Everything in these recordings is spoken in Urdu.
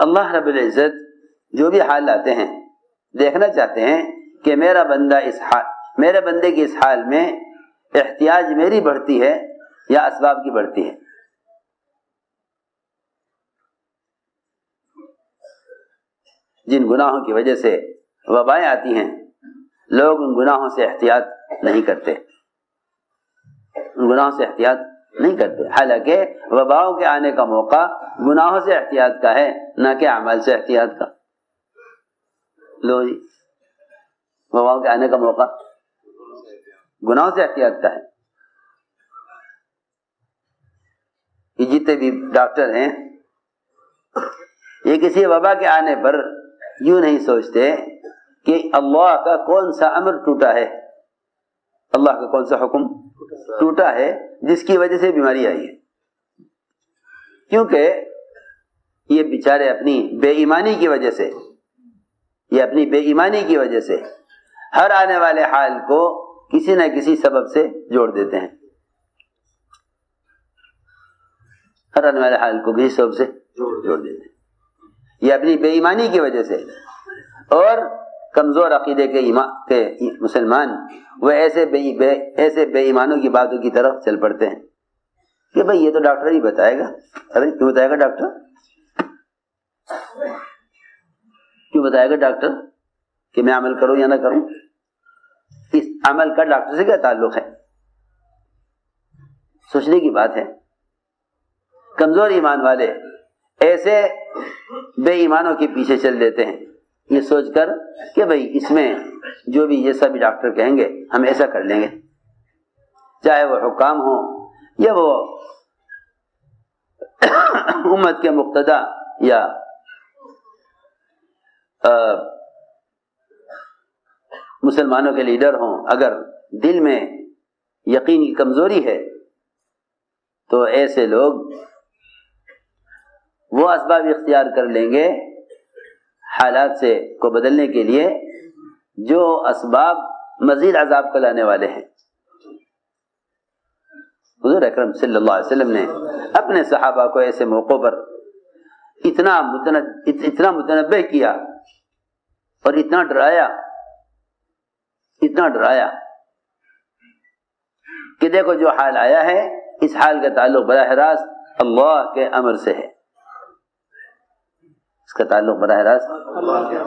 اللہ رب العزت جو بھی حال لاتے ہیں دیکھنا چاہتے ہیں کہ میرا بندہ میرے بندے کی اس حال میں احتیاج میری بڑھتی ہے یا اسباب کی بڑھتی ہے. جن گناہوں کی وجہ سے وبائیں آتی ہیں لوگ ان گناہوں سے احتیاط نہیں کرتے، ان گناہوں سے احتیاط نہیں کرتے، حالانکہ وباؤں کے آنے کا موقع گناہوں سے احتیاط کا ہے نہ کہ اعمال سے احتیاط کا. لو جی، وباؤں کے آنے کا موقع گناہوں سے احتیاط کا ہے. یہ جتنے بھی ڈاکٹر ہیں یہ کسی وبا کے آنے پر یوں نہیں سوچتے کہ اللہ کا کون سا امر ٹوٹا ہے، اللہ کا کون سا حکم ٹوٹا ہے جس کی وجہ سے بیماری آئی ہے. کیونکہ یہ بیچارے اپنی بے ایمانی کی وجہ سے ہر آنے والے حال کو کسی نہ کسی سبب سے جوڑ دیتے ہیں، ہر آنے والے حال کو کسی سبب سے جوڑ دیتے ہیں. یہ اپنی بے ایمانی کی وجہ سے، اور کمزور عقیدے کے مسلمان وہ ایسے بے ایمانوں کی باتوں کی طرف چل پڑتے ہیں کہ بھئی یہ تو ڈاکٹر ہی بتائے گا. ارے کیوں بتائے گا ڈاکٹر؟ کیوں بتائے گا ڈاکٹر کہ میں عمل کروں یا نہ کروں؟ اس عمل کا ڈاکٹر سے کیا تعلق ہے؟ سوچنے کی بات ہے. کمزور ایمان والے ایسے بے ایمانوں کے پیچھے چل دیتے ہیں یہ سوچ کر کہ بھئی اس میں جو بھی یہ سب ڈاکٹر کہیں گے ہم ایسا کر لیں گے، چاہے وہ حکام ہوں یا وہ امت کے مقتدا یا مسلمانوں کے لیڈر ہوں. اگر دل میں یقین کی کمزوری ہے تو ایسے لوگ وہ اسباب اختیار کر لیں گے حالات سے کو بدلنے کے لیے جو اسباب مزید عذاب کو لانے والے ہیں. حضور اکرم صلی اللہ علیہ وسلم نے اپنے صحابہ کو ایسے موقعوں پر اتنا متنبہ کیا اور اتنا ڈرایا کہ دیکھو جو حال آیا ہے اس حال کا تعلق براہ راست اللہ کے امر سے ہے، اس کا تعلق براہ راست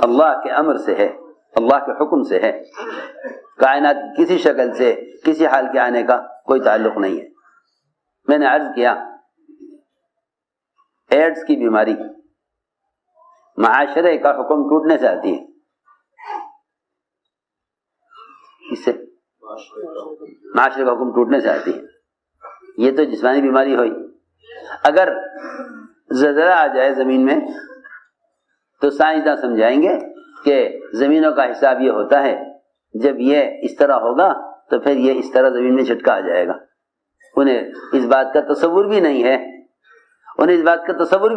اللہ کے امر سے ہے، اللہ کے حکم سے ہے. کائنات کسی شکل سے کسی حال کے آنے کا کوئی تعلق نہیں ہے. میں نے عرض کیا ایڈز کی بیماری معاشرے کا حکم ٹوٹنے سے آتی ہے. اس سے معاشرے کا حکم ٹوٹنے سے آتی ہے. یہ تو جسمانی بیماری ہوئی. اگر زلزلہ آ جائے زمین میں تو سائنسداں سمجھائیں گے کہ زمینوں کا حساب یہ ہوتا ہے جب یہ اس طرح ہوگا تو پھر یہ اس طرح زمین میں جھٹکا آ جائے گا. انہیں اس بات کا تصور بھی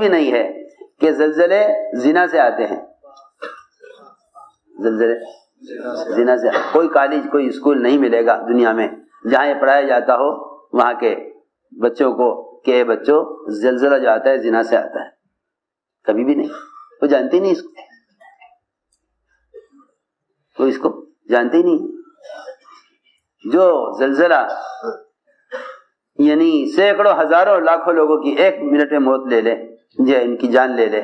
نہیں ہے کہ زلزلے زنا سے آتے ہیں. زلزلے زنا سے کوئی کالج کوئی اسکول نہیں ملے گا دنیا میں جہاں یہ پڑھایا جاتا ہو وہاں کے بچوں کو کہ بچوں زلزلہ جو آتا ہے زنا سے آتا ہے. کبھی بھی نہیں. وہ جانتے نہیں اس کو، وہ اس کو جانتے ہی نہیں. جو زلزلہ یعنی سینکڑوں ہزاروں لاکھوں لوگوں کی ایک منٹ میں موت لے لے، جو ان کی جان لے لے،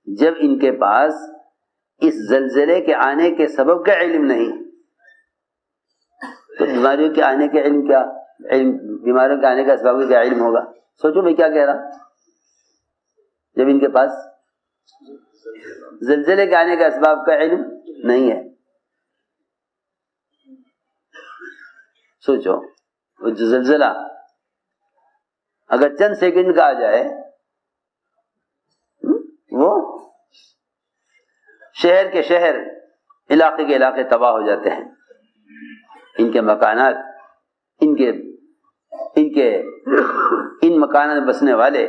جب ان کے پاس اس زلزلے کے آنے کے سبب کا علم نہیں تو بیماریوں کے آنے کے علم کیا بیماریوں کے آنے کا اسباب کا کیا علم ہوگا؟ سوچو میں کیا کہہ رہا. جب ان کے پاس زلزلے کے آنے کے اسباب کا علم نہیں ہے. سوچو وہ زلزلہ اگر چند سیکنڈ کا آ جائے وہ شہر کے شہر علاقے کے علاقے تباہ ہو جاتے ہیں. ان کے مکانات ان مکانات میں بسنے والے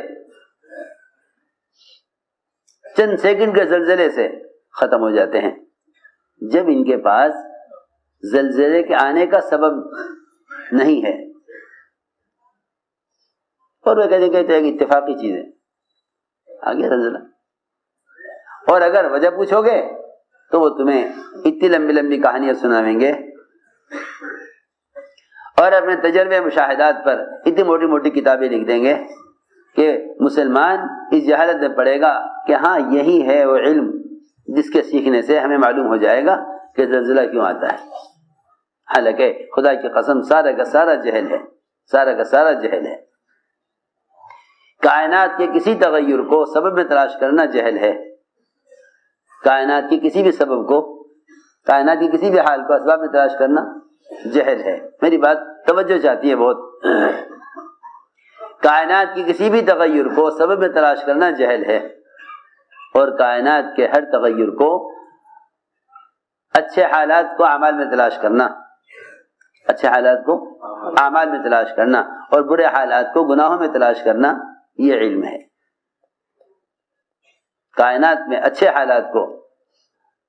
چند سیکنڈ کے زلزلے سے ختم ہو جاتے ہیں. جب ان کے پاس زلزلے کے آنے کا سبب نہیں ہے اور وہ کہتے ہیں اتفاقی چیزیں. آ گیا زلزلہ. اور اگر وجہ پوچھو گے تو وہ تمہیں اتنی لمبی لمبی کہانیاں سناویں گے اور اپنے تجربے مشاہدات پر اتنی موٹی موٹی کتابیں لکھ دیں گے کہ مسلمان اس جہالت میں پڑے گا کہ ہاں یہی ہے وہ علم جس کے سیکھنے سے ہمیں معلوم ہو جائے گا کہ زلزلہ کیوں آتا ہے. حالانکہ خدا کی قسم سارا کا سارا جہل ہے، سارا کا سارا جہل ہے. کائنات کے کسی تغیر کو سبب میں تلاش کرنا جہل ہے. کائنات کی کسی بھی سبب کو، کائنات کی کسی بھی حال کو اسباب میں تلاش کرنا جہل ہے. میری بات توجہ چاہتی ہے بہت. کائنات کی کسی بھی تغیر کو سبب میں تلاش کرنا جہل ہے، اور کائنات کے ہر تغیر کو اچھے حالات کو اعمال میں تلاش کرنا، اچھے حالات کو اعمال میں تلاش کرنا اور برے حالات کو گناہوں میں تلاش کرنا یہ علم ہے. کائنات میں اچھے حالات کو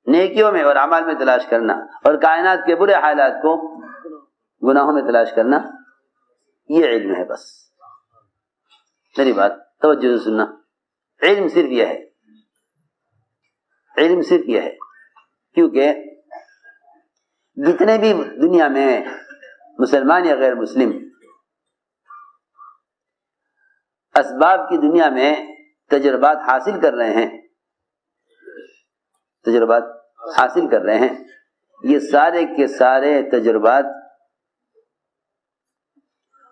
نیکیوں میں اور اعمال میں تلاش کرنا اور کائنات کے برے حالات کو گناہوں میں تلاش کرنا یہ علم ہے. بس میری بات توجہ سے سننا. علم صرف یہ ہے، علم صرف یہ ہے. کیونکہ جتنے بھی دنیا میں مسلمان یا غیر مسلم اسباب کی دنیا میں تجربات حاصل کر رہے ہیں، تجربات حاصل کر رہے ہیں، یہ سارے کے سارے تجربات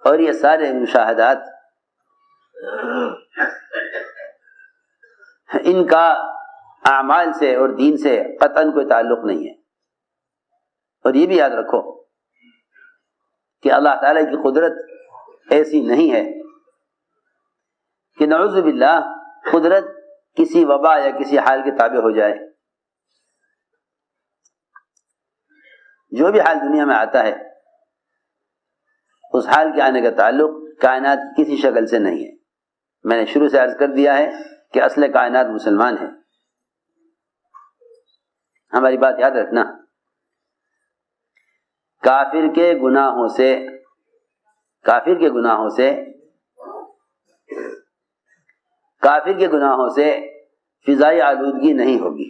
اور یہ سارے مشاہدات ان کا اعمال سے اور دین سے قطعاً کوئی تعلق نہیں ہے. اور یہ بھی یاد رکھو کہ اللہ تعالیٰ کی قدرت ایسی نہیں ہے کہ نعوذ باللہ قدرت کسی وبا یا کسی حال کے تابع ہو جائے. جو بھی حال دنیا میں آتا ہے اس حال کے آنے کا تعلق کائنات کی کسی شکل سے نہیں ہے. میں نے شروع سے عرض کر دیا ہے کہ اصل کائنات مسلمان ہے. ہماری بات یاد رکھنا. کافر کے گناہوں سے کافر کے گناہوں سے فضائی آلودگی نہیں ہوگی.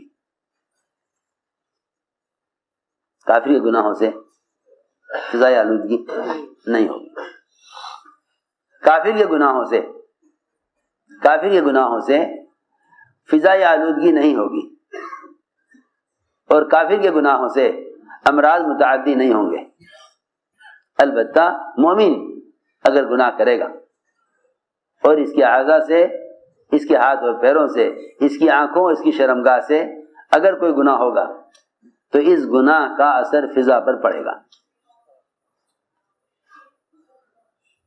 کافر کے گناہوں سے فضائی آلودگی نہیں ہوگی. کافر کے گناہوں سے فضائی آلودگی نہیں ہوگی اور کافر کے گناہوں سے امراض متعدی نہیں ہوں گے. البتہ مومن اگر گناہ کرے گا اور اس کے اعضاء سے، اس کے ہاتھ اور پیروں سے، اس کی آنکھوں، اس کی شرمگاہ سے اگر کوئی گناہ ہوگا تو اس گناہ کا اثر فضا پر پڑے گا.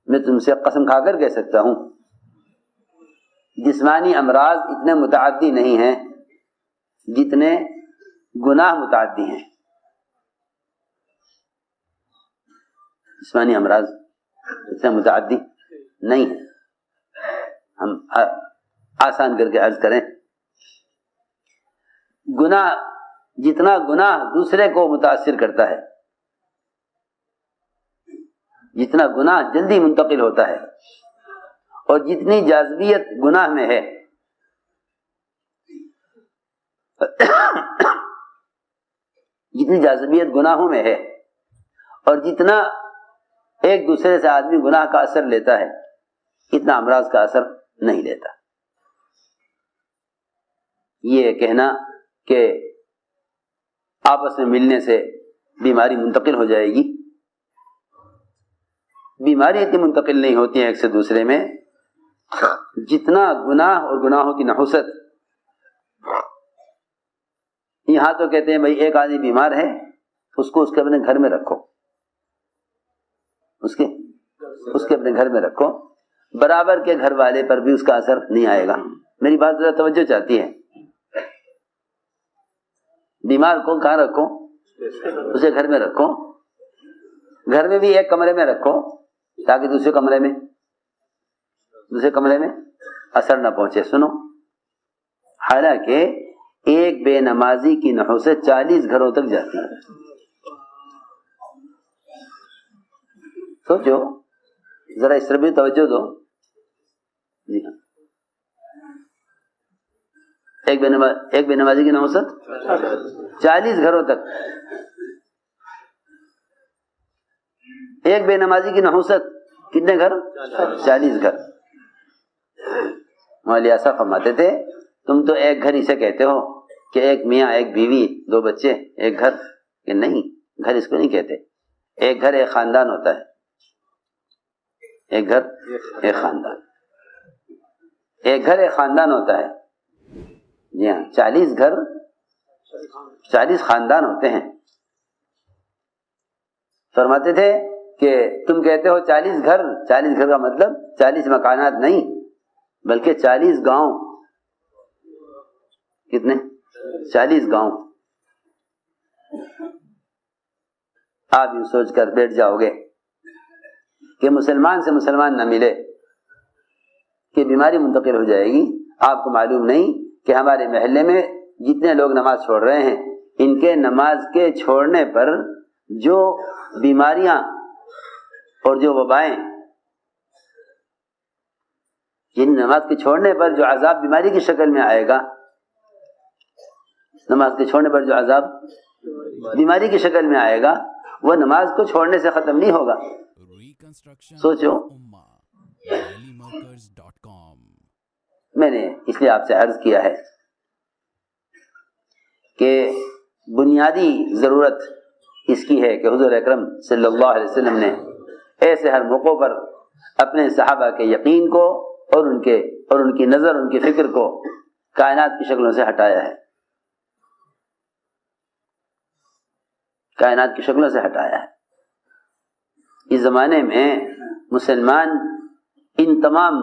میں تم سے قسم کھا کر کہہ سکتا ہوں جسمانی امراض اتنے متعدی نہیں ہیں جتنے گناہ متعدی ہیں. جسمانی امراض اتنے متعدی نہیں ہیں. ہم آسان کر کے عرض کریں، جتنا گناہ دوسرے کو متاثر کرتا ہے، جتنا گناہ جلدی منتقل ہوتا ہے اور جتنی جاذبیت گناہ میں ہے، جتنی جاذبیت گناہوں میں ہے اور جتنا ایک دوسرے سے آدمی گناہ کا اثر لیتا ہے اتنا امراض کا اثر نہیں لیتا. یہ کہنا کہ آپس میں ملنے سے بیماری منتقل ہو جائے گی، بیماری اتنی منتقل نہیں ہوتی ہیں ایک سے دوسرے میں جتنا گناہ اور گناہوں کی نحوست. یہاں تو کہتے ہیں بھائی ایک آدمی بیمار ہے اس کو اس کے اپنے گھر میں رکھو، اس کے اپنے گھر میں رکھو، برابر کے گھر والے پر بھی اس کا اثر نہیں آئے گا. میری بات ذرا توجہ چاہتی ہے. بیمار کو کہاں رکھو؟ اسے گھر میں رکھو. گھر میں بھی ایک کمرے میں رکھو تاکہ دوسرے کمرے میں اثر نہ پہنچے. سنو، حالانکہ ایک بے نمازی کی نحوست 40 گھروں تک جاتی ہے. سوچو ذرا، اس طرح بھی توجہ دو. جی ہاں، ایک بے نمازی کی نحوست 40 گھروں تک. ایک بے نمازی کی نحوست کتنے گھر؟ 40 گھر. مولوی ایسا فرماتے تھے تم تو ایک گھر اسے کہتے ہو کہ ایک میاں ایک بیوی 2 بچے ایک گھر، کہ نہیں، گھر اس کو نہیں کہتے. ایک گھر ایک خاندان ہوتا ہے. ایک گھر ایک خاندان، ایک گھر ایک خاندان ہوتا ہے. جی ہاں، 40 گھر 40 خاندان ہوتے ہیں. فرماتے تھے کہ تم کہتے ہو 40 گھر، 40 گھر کا مطلب 40 مکانات نہیں بلکہ 40 گاؤں. کتنے؟ 40 گاؤں. آپ یوں سوچ کر بیٹھ جاؤ گے کہ مسلمان سے مسلمان نہ ملے کہ بیماری منتقل ہو جائے گی. آپ کو معلوم نہیں کہ ہمارے محلے میں جتنے لوگ نماز چھوڑ رہے ہیں ان کے نماز کے چھوڑنے پر جو بیماریاں اور جو وبائیں، جن نماز کے چھوڑنے پر جو عذاب بیماری کی شکل میں آئے گا، نماز کے چھوڑنے پر جو عذاب بیماری کی شکل میں آئے گا وہ نماز کو چھوڑنے سے ختم نہیں ہوگا. سوچو. میں نے اس لیے آپ سے عرض کیا ہے کہ بنیادی ضرورت اس کی ہے کہ حضور اکرم صلی اللہ علیہ وسلم نے ایسے ہر موقع پر اپنے صحابہ کے یقین کو اور ان کی نظر، ان کی فکر کو کائنات کی شکلوں سے ہٹایا ہے. کائنات کی شکلوں سے ہٹایا ہے. اس زمانے میں مسلمان ان تمام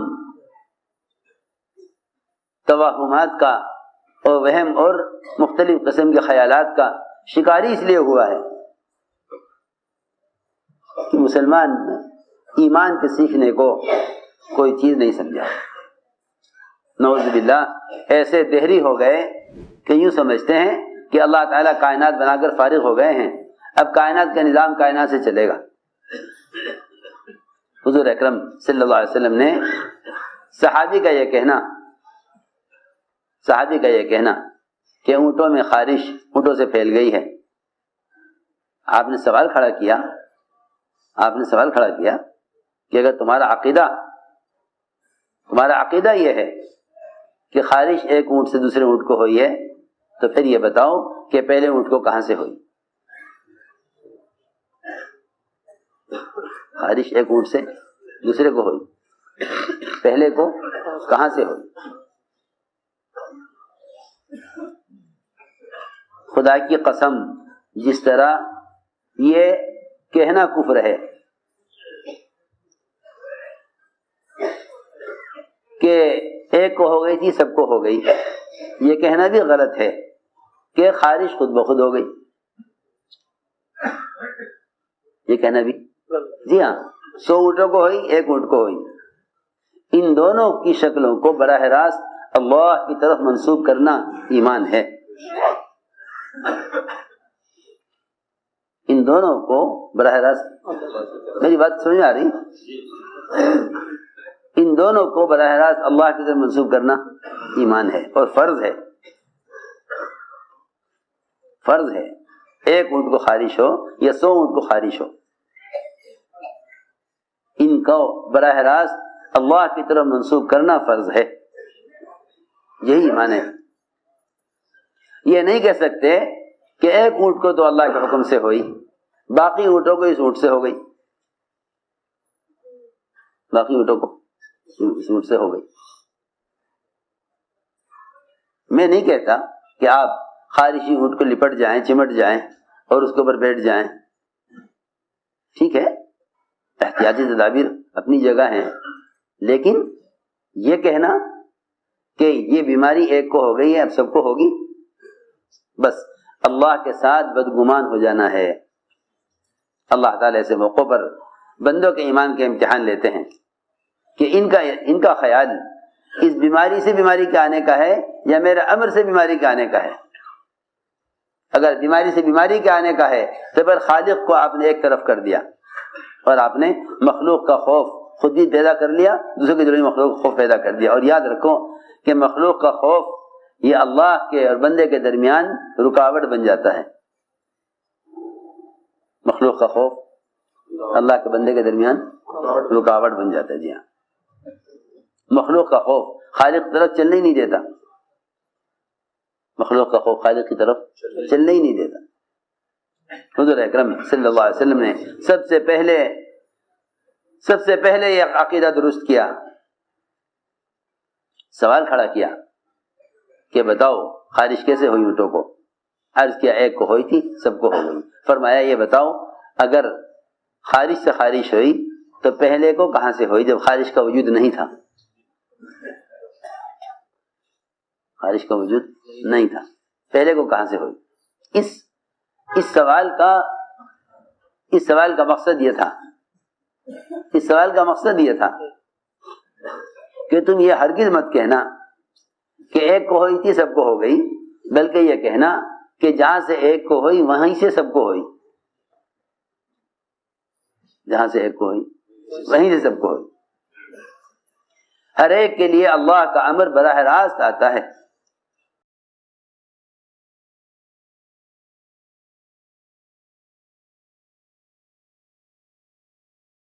توہمات کا اور وہم اور مختلف قسم کے خیالات کا شکاری اس لیے ہوا ہے کہ مسلمان ایمان کے سیکھنے کو کوئی چیز نہیں سمجھا. نعوذ باللہ ایسے دہری ہو گئے کہ یوں سمجھتے ہیں کہ اللہ تعالیٰ کائنات بنا کر فارغ ہو گئے ہیں، اب کائنات کا نظام کائنات سے چلے گا. حضور اکرم صلی اللہ علیہ وسلم نے صحابی کا یہ کہنا کہ اونٹوں میں خارش اونٹوں سے پھیل گئی ہے. آپ نے سوال کھڑا کیا کہ اگر تمہارا عقیدہ یہ ہے کہ خارش ایک اونٹ سے دوسرے اونٹ کو ہوئی ہے تو پھر یہ بتاؤ کہ پہلے اونٹ کو کہاں سے ہوئی؟ خارش ایک اونٹ سے دوسرے کو ہوئی، پہلے کو کہاں سے ہوئی؟ خدا کی قسم، جس طرح یہ کہنا کفر ہے کہ ایک کو ہو گئی تھی سب کو ہو گئی، یہ کہنا بھی غلط ہے کہ خارش خود بخود ہو گئی. یہ کہنا بھی، جی ہاں، 100 اونٹوں کو ہوئی، ایک اونٹ کو ہوئی. ان دونوں کی شکلوں کو براہ راست اللہ کی طرف منسوب کرنا ایمان ہے. ان دونوں کو براہ راست، میری بات سمجھ آ رہی؟ ان دونوں کو براہ راست اللہ کی طرف منسوب کرنا ایمان ہے اور فرض ہے. ایک اونٹ کو خارش ہو یا 100 اونٹ کو خارش ہو، ان کو براہ راست اللہ کی طرف منسوب کرنا فرض ہے. یہی ایمان ہے. یہ نہیں کہہ سکتے کہ ایک اونٹ کو تو اللہ کے حکم سے ہوئی، باقی اونٹوں کو اس اونٹ سے ہو گئی، میں نہیں کہتا کہ آپ خارشی اونٹ کو لپٹ جائیں، چمٹ جائیں اور اس کے اوپر بیٹھ جائیں. ٹھیک ہے، احتیاطی تدابیر اپنی جگہ ہیں، لیکن یہ کہنا کہ یہ بیماری ایک کو ہو گئی ہے اب سب کو ہوگی، بس اللہ کے ساتھ بدگمان ہو جانا ہے. اللہ تعالیٰ ایسے موقع پر بندوں کے ایمان کے امتحان لیتے ہیں کہ ان کا خیال اس بیماری سے بیماری کے آنے کا ہے یا میرے امر سے بیماری کے آنے کا ہے. اگر بیماری سے بیماری کے آنے کا ہے تو پھر خالق کو آپ نے ایک طرف کر دیا اور آپ نے مخلوق کا خوف خود بھی پیدا کر لیا، دوسرے کے دل میں مخلوق کا خوف پیدا کر دیا. اور یاد رکھو کہ مخلوق کا خوف یہ اللہ کے اور بندے کے درمیان رکاوٹ بن جاتا ہے. مخلوق کا خوف اللہ کے بندے کے درمیان رکاوٹ بن جاتا ہے. جی ہاں، مخلوق کا خوف خالق کی طرف چلنے ہی نہیں دیتا. مخلوق کا خوف خالق کی طرف چلنے ہی نہیں دیتا. حضور اکرم صلی اللہ علیہ وسلم نے سب سے پہلے یہ عقیدہ درست کیا. سوال کھڑا کیا کہ بتاؤ خارش کیسے ہوئی اونٹوں کو؟ عرض کیا ایک کو ہوئی تھی، سب کو ہو گئی. فرمایا یہ بتاؤ اگر خارش سے خارش ہوئی تو پہلے کو کہاں سے ہوئی جب خارش کا وجود نہیں تھا؟ خارش کا وجود نہیں تھا، پہلے کو کہاں سے ہوئی؟ اس سوال کا مقصد یہ تھا، اس سوال کا مقصد یہ تھا کہ تم یہ ہرگز مت کہنا کہ ایک کو ہوئی تھی سب کو ہو گئی، بلکہ یہ کہنا کہ جہاں سے ایک کو ہوئی وہیں سے سب کو ہوئی. جہاں سے ایک کو ہوئی وہیں سے سب کو ہوئی. ہر ایک کے لیے اللہ کا امر براہ راست آتا ہے.